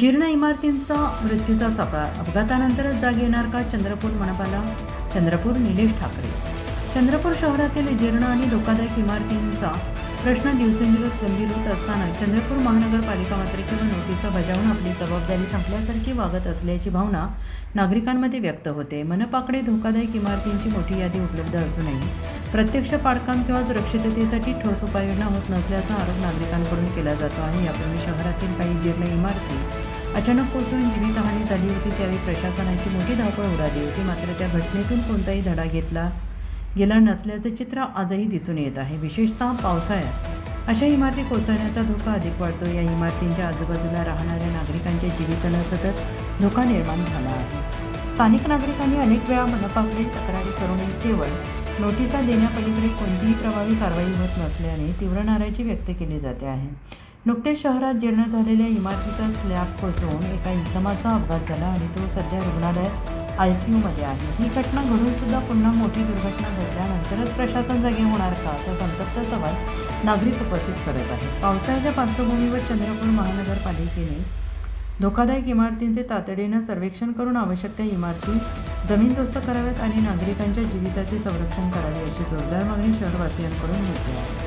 जीर्ण इमारतींचा मृत्यूचा सापळा, अपघातानंतरच जाग येणार का? चंद्रपूर मनपाला. चंद्रपूर, निलेश ठाकरे. चंद्रपूर शहरातील जीर्ण आणि धोकादायक इमारतींचा प्रश्न दिवसेंदिवस गंभीर होत असताना चंद्रपूर महानगरपालिका मात्र केवळ नोटिसा बजावून आपली जबाबदारी संपल्यासारखी वागत असल्याची भावना नागरिकांमध्ये व्यक्त होते. मनपाकडे धोकादायक इमारतींची मोठी यादी उपलब्ध असूनही प्रत्यक्ष पाडकाम किंवा सुरक्षिततेसाठी ठोस उपाययोजना होत नसल्याचा आरोप नागरिकांकडून केला जातो आहे. यापूर्वी शहरातील काही जीर्ण इमारती अचानक कोसळून जीवितहानी झाली होती. त्यावेळी प्रशासनाची मोठी धावपळ उडाली होती. मात्र त्या घटनेतून कोणताही धडा घेतला गेला नसल्याचं चित्र आजही दिसून येत आहे. विशेषतः पावसाळ्यात अशा इमारती कोसळण्याचा धोका अधिक वाढतो. या इमारतींच्या आजूबाजूला राहणाऱ्या नागरिकांच्या जीविताला सतत धोका निर्माण झाला आहे. स्थानिक नागरिकांनी अनेक वेळा मनपाकडे तक्रारी करूनही केवळ नोटिसा देण्यापलीकडे कोणतीही प्रभावी कारवाई होत नसल्याने तीव्र नाराजी व्यक्त केली जाते आहे. नुकतेच शहरात जीर्ण झालेल्या इमारतीचा स्लॅब कोसळून एका इसमाचा अपघात झाला आणि तो सध्या रुग्णालयात ICUमध्ये आहे. ही घटना घडून सुद्धा पुन्हा मोठी दुर्घटना घडल्यानंतरच प्रशासन जागे होणार का, असा संतप्त सवाल नागरिक उपस्थित करत आहेत. पावसाळ्याच्या पार्श्वभूमीवर चंद्रपूर महानगरपालिकेने धोकादायक इमारतींचे तातडीनं सर्वेक्षण करून आवश्यक त्या इमारती जमीनदोस्त कराव्यात आणि नागरिकांच्या जीविताचे संरक्षण करावे, अशी जोरदार मागणी शहरवासियांकडून होते आहे.